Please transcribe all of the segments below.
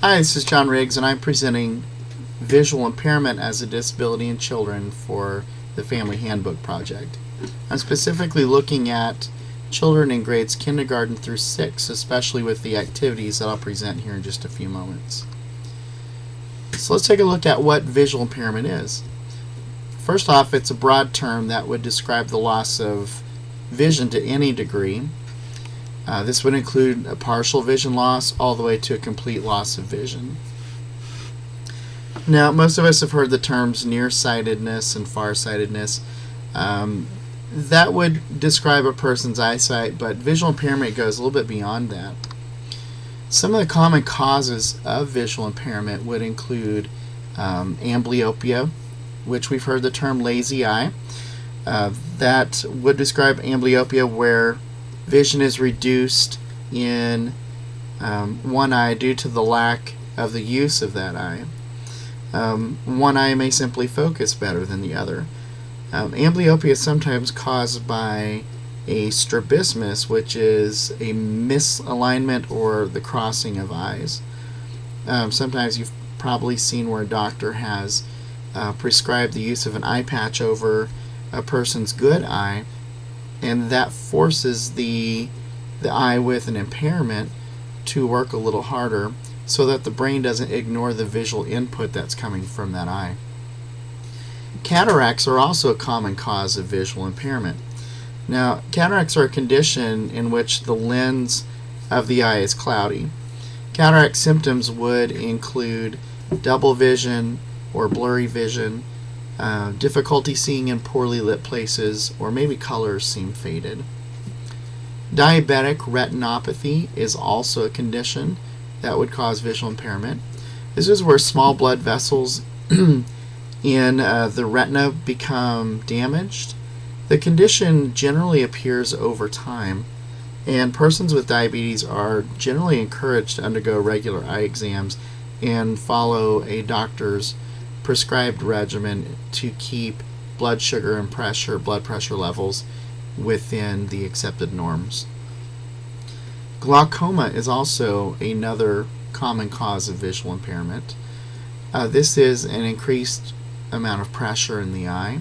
Hi, this is John Riggs, and I'm presenting visual impairment as a disability in children for the Family Handbook project. I'm specifically looking at children in grades kindergarten through 6, especially with the activities that I'll present here in just a few moments. So let's take a look at what visual impairment is. First off, it's a broad term that would describe the loss of vision to any degree. This would include a partial vision loss all the way to a complete loss of vision. Now, most of us have heard the terms nearsightedness and farsightedness. That would describe a person's eyesight, but visual impairment goes a little bit beyond that. Some of the common causes of visual impairment would include amblyopia, which we've heard the term lazy eye. That would describe amblyopia where vision is reduced in one eye due to the lack of the use of that eye. One eye may simply focus better than the other. Amblyopia is sometimes caused by a strabismus, which is a misalignment or the crossing of eyes. Sometimes you've probably seen where a doctor has prescribed the use of an eye patch over a person's good eye, and that forces the eye with an impairment to work a little harder so that the brain doesn't ignore the visual input that's coming from that eye. Cataracts are also a common cause of visual impairment. Now, cataracts are a condition in which the lens of the eye is cloudy. Cataract symptoms would include double vision or blurry vision, difficulty seeing in poorly lit places, or maybe colors seem faded. Diabetic retinopathy is also a condition that would cause visual impairment. This is where small blood vessels in the retina become damaged. The condition generally appears over time, and persons with diabetes are generally encouraged to undergo regular eye exams and follow a doctor's prescribed regimen to keep blood sugar and blood pressure levels within the accepted norms. Glaucoma is also another common cause of visual impairment. This is an increased amount of pressure in the eye.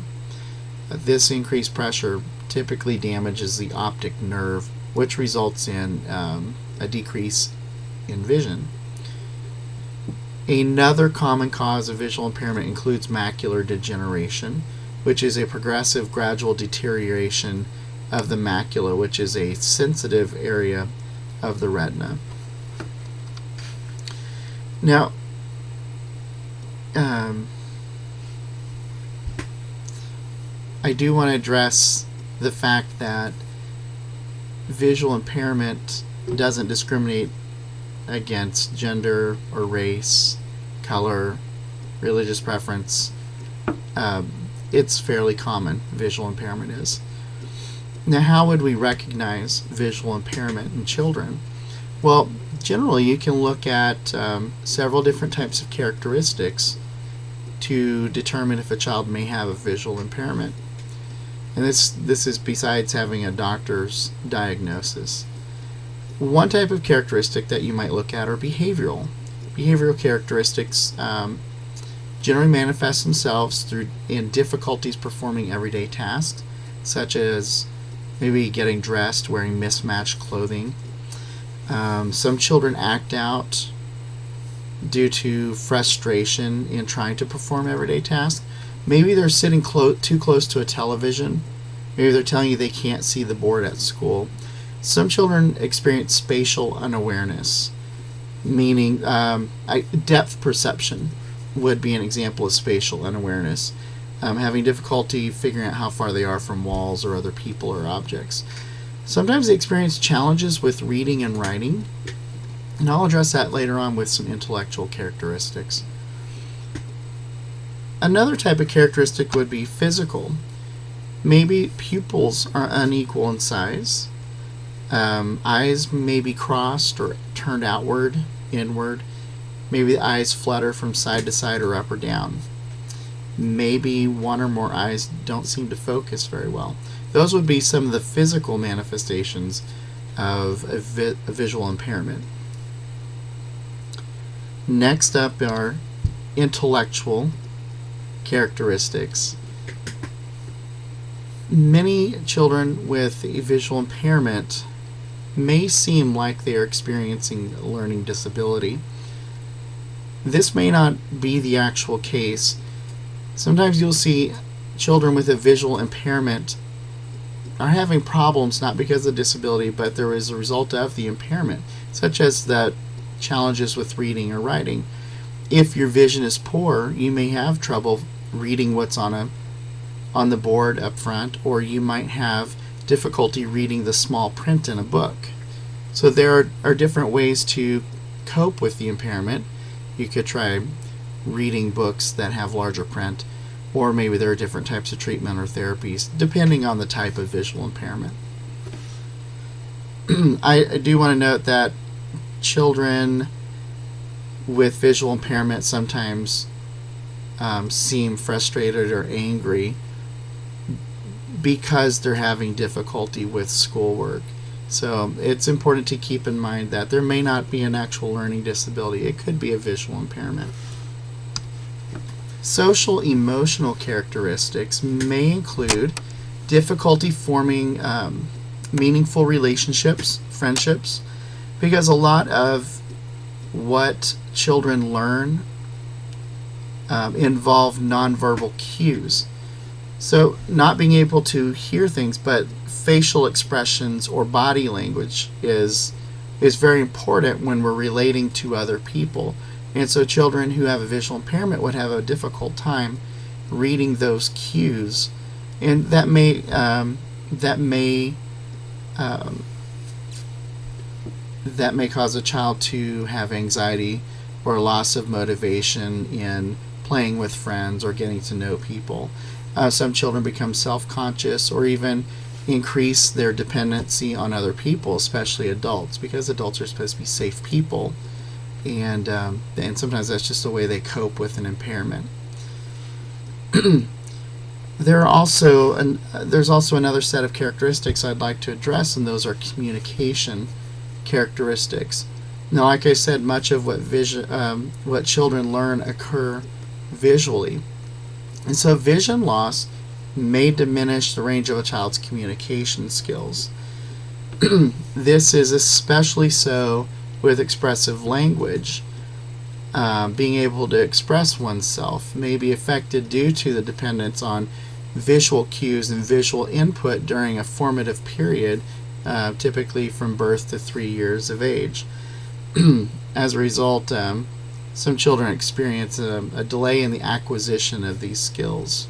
This increased pressure typically damages the optic nerve, which results in a decrease in vision. Another common cause of visual impairment includes macular degeneration, which is a progressive gradual deterioration of the macula, which is a sensitive area of the retina. Now, I do want to address the fact that visual impairment doesn't discriminate against gender or race, color, religious preference. It's fairly common, visual impairment is. Now, how would we recognize visual impairment in children? Well, generally you can look at several different types of characteristics to determine if a child may have a visual impairment. And this is besides having a doctor's diagnosis. One type of characteristic that you might look at are behavioral. Behavioral characteristics generally manifest themselves in difficulties performing everyday tasks, such as maybe getting dressed, wearing mismatched clothing. Some children act out due to frustration in trying to perform everyday tasks. Maybe they're sitting too close to a television. Maybe they're telling you they can't see the board at school. Some children experience spatial unawareness, meaning depth perception would be an example of spatial unawareness, having difficulty figuring out how far they are from walls or other people or objects. Sometimes they experience challenges with reading and writing, and I'll address that later on with some intellectual characteristics. Another type of characteristic would be physical. Maybe pupils are unequal in size. Eyes may be crossed or turned outward, inward. Maybe the eyes flutter from side to side or up or down. Maybe one or more eyes don't seem to focus very well. Those would be some of the physical manifestations of a visual impairment. Next up are intellectual characteristics. Many children with a visual impairment may seem like they are experiencing a learning disability. This may not be the actual case. Sometimes you'll see children with a visual impairment are having problems not because of disability, but there is a result of the impairment, such as the challenges with reading or writing. If your vision is poor, you may have trouble reading what's on the board up front, or you might have difficulty reading the small print in a book. So there are different ways to cope with the impairment. You could try reading books that have larger print, or maybe there are different types of treatment or therapies depending on the type of visual impairment. I do want to note that children with visual impairment sometimes seem frustrated or angry because they're having difficulty with schoolwork. So it's important to keep in mind that there may not be an actual learning disability. It could be a visual impairment. Social emotional characteristics may include difficulty forming meaningful relationships, friendships, because a lot of what children learn involve nonverbal cues. So not being able to hear things, but facial expressions or body language is very important when we're relating to other people. And so children who have a visual impairment would have a difficult time reading those cues, and that may cause a child to have anxiety or loss of motivation in playing with friends or getting to know people. Some children become self-conscious or even increase their dependency on other people, especially adults, because adults are supposed to be safe people. And sometimes that's just the way they cope with an impairment. There's also another set of characteristics I'd like to address, and those are communication characteristics. Now, like I said, much of what children learn occur visually, and so vision loss may diminish the range of a child's communication skills. This is especially so with expressive language. Being able to express oneself may be affected due to the dependence on visual cues and visual input during a formative period, typically from birth to 3 years of age. As a result, some children experience a delay in the acquisition of these skills.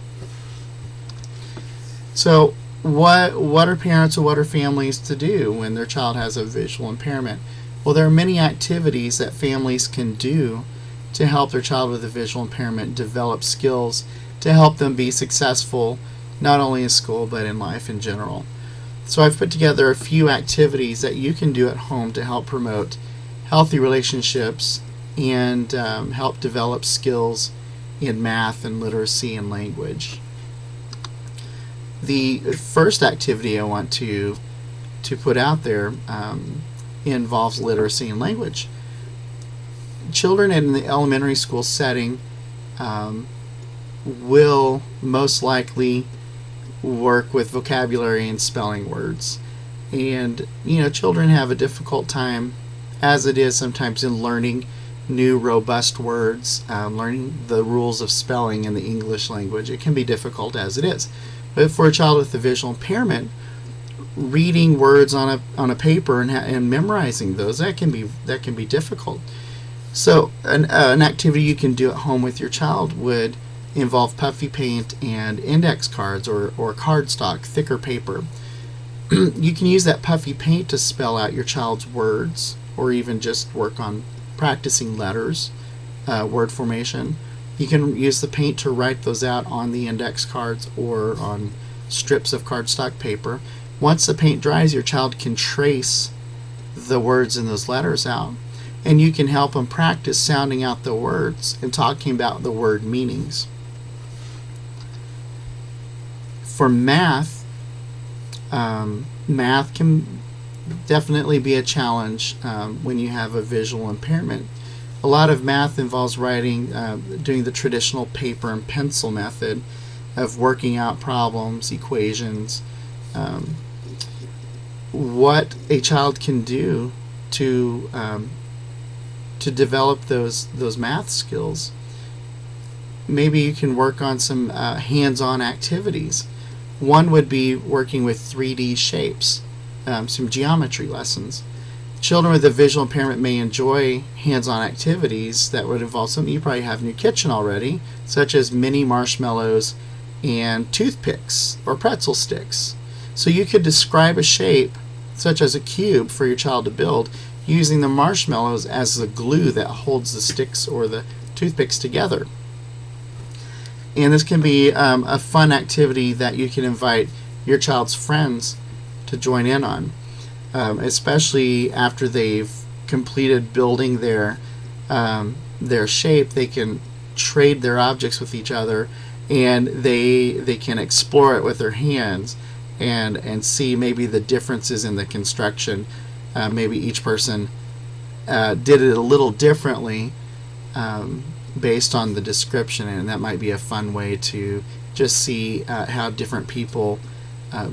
So what are parents or what are families to do when their child has a visual impairment? Well, there are many activities that families can do to help their child with a visual impairment develop skills to help them be successful not only in school but in life in general. So I've put together a few activities that you can do at home to help promote healthy relationships and help develop skills in math and literacy and language. The first activity I want to put out there involves literacy and language. Children in the elementary school setting will most likely work with vocabulary and spelling words. And children have a difficult time, as it is sometimes, in learning new robust words, learning the rules of spelling in the English language. It can be difficult as it is. But for a child with a visual impairment, reading words on a paper and memorizing those, that can be difficult. So an activity you can do at home with your child would involve puffy paint and index cards or cardstock, thicker paper. You can use that puffy paint to spell out your child's words, or even just work on practicing letters, word formation. You can use the paint to write those out on the index cards or on strips of cardstock paper. Once the paint dries, your child can trace the words in those letters out, and you can help them practice sounding out the words and talking about the word meanings. For math, math can definitely be a challenge when you have a visual impairment. A lot of math involves writing, doing the traditional paper and pencil method of working out problems, equations. What a child can do to develop those math skills. Maybe you can work on some hands-on activities. One would be working with 3D shapes, some geometry lessons. Children with a visual impairment may enjoy hands-on activities that would involve something you probably have in your kitchen already, such as mini marshmallows and toothpicks or pretzel sticks. So you could describe a shape, such as a cube, for your child to build using the marshmallows as the glue that holds the sticks or the toothpicks together. And this can be a fun activity that you can invite your child's friends to join in on, especially after they've completed building their shape. They can trade their objects with each other, and they can explore it with their hands and see maybe the differences in the construction. Maybe each person did it a little differently based on the description, and that might be a fun way to just see how different people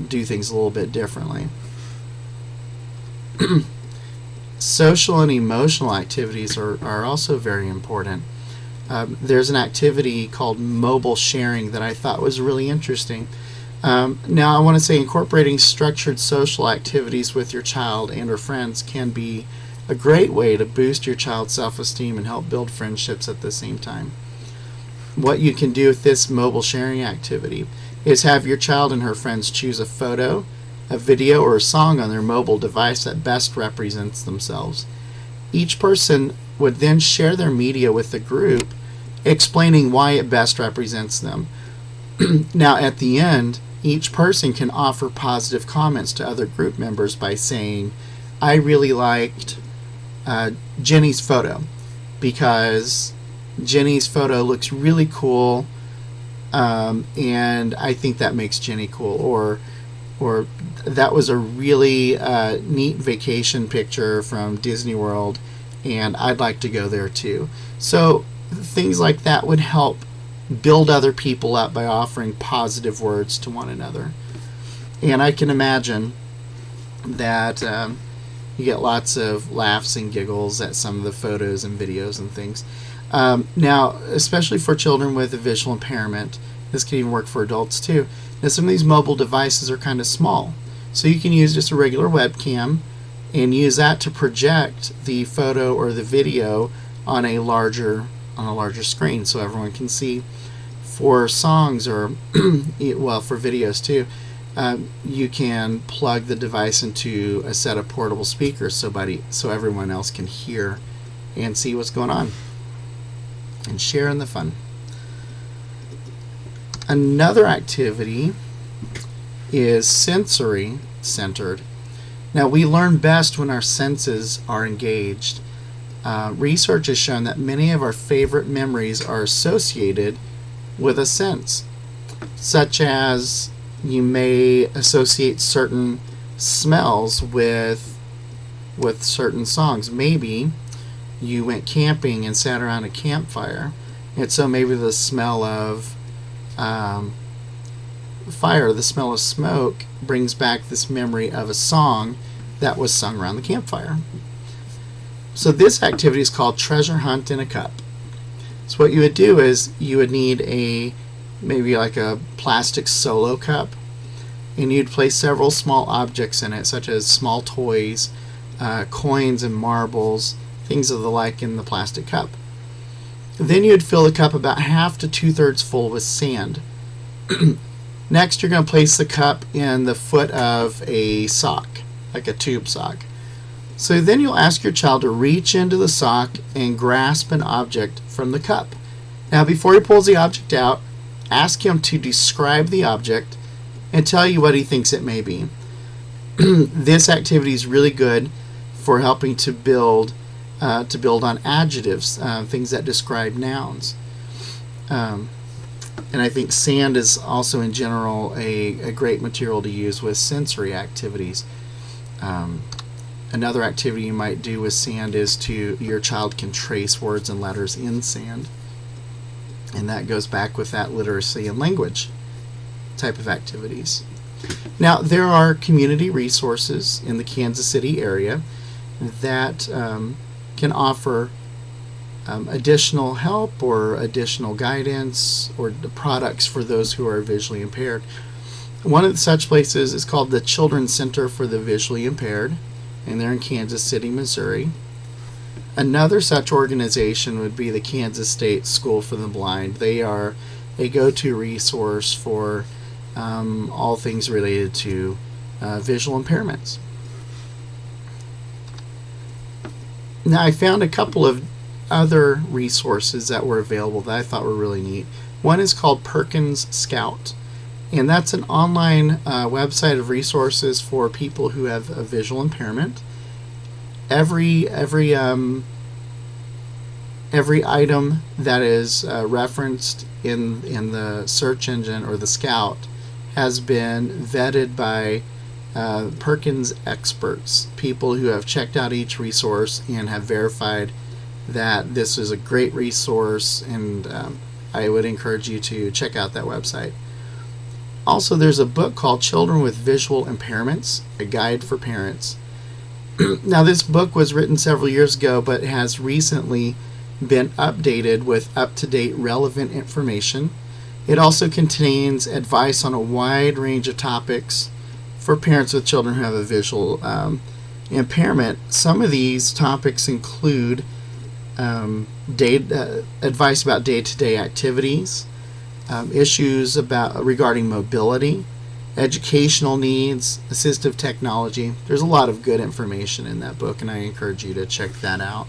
do things a little bit differently. Social and emotional activities are also very important. There's an activity called mobile sharing that I thought was really interesting. Now I want to say incorporating structured social activities with your child and or friends can be a great way to boost your child's self-esteem and help build friendships at the same time. What you can do with this mobile sharing activity is have your child and her friends choose a photo, a video, or a song on their mobile device that best represents themselves. Each person would then share their media with the group, explaining why it best represents them. Now at the end, each person can offer positive comments to other group members by saying, I really liked Jenny's photo because Jenny's photo looks really cool, and I think that makes Jenny cool, or that was a really neat vacation picture from Disney World and I'd like to go there too. So things like that would help build other people up by offering positive words to one another. And I can imagine that you get lots of laughs and giggles at some of the photos and videos and things. Now, especially for children with a visual impairment, this can even work for adults too. Now, some of these mobile devices are kind of small, so you can use just a regular webcam and use that to project the photo or the video on a larger screen so everyone can see. For songs or well, for videos too, you can plug the device into a set of portable speakers so everyone else can hear and see what's going on and share in the fun. Another activity is sensory centered. Now, we learn best when our senses are engaged. Research has shown that many of our favorite memories are associated with a sense, such as you may associate certain smells with certain songs. Maybe you went camping and sat around a campfire, and so maybe the smell of fire, the smell of smoke, brings back this memory of a song that was sung around the campfire. So this activity is called Treasure Hunt in a Cup. So what you would do is you would need maybe like a plastic Solo cup, and you'd place several small objects in it, such as small toys, coins and marbles, things of the like, in the plastic cup. Then you'd fill the cup about half to 2/3 full with sand. Next, you're going to place the cup in the foot of a sock, like a tube sock. So then you'll ask your child to reach into the sock and grasp an object from the cup. Now, before he pulls the object out, ask him to describe the object and tell you what he thinks it may be. This activity is really good for helping to build on adjectives, things that describe nouns. And I think sand is also in general a great material to use with sensory activities. Another activity you might do with sand is your child can trace words and letters in sand. And that goes back with that literacy and language type of activities. Now, there are community resources in the Kansas City area that can offer additional help or additional guidance or products for those who are visually impaired. One of such places is called the Children's Center for the Visually Impaired, and they're in Kansas City, Missouri. Another such organization would be the Kansas State School for the Blind. They are a go-to resource for all things related to visual impairments. Now, I found a couple of other resources that were available that I thought were really neat. One is called Perkins Scout, and that's an online website of resources for people who have a visual impairment. Every item that is referenced in the search engine or the Scout has been vetted by Perkins experts, people who have checked out each resource and have verified that this is a great resource, and I would encourage you to check out that website. Also, there's a book called Children with Visual Impairments, a Guide for Parents. Now, this book was written several years ago, but has recently been updated with up-to-date relevant information. It also contains advice on a wide range of topics for parents with children who have a visual impairment. Some of these topics include advice about day-to-day activities, issues regarding mobility, educational needs, assistive technology. There's a lot of good information in that book, and I encourage you to check that out.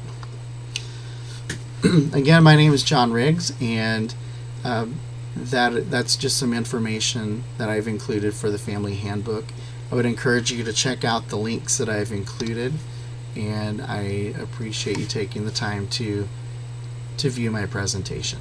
Again, my name is John Riggs, and that's just some information that I've included for the Family Handbook. I would encourage you to check out the links that I've included, and I appreciate you taking the time to view my presentation.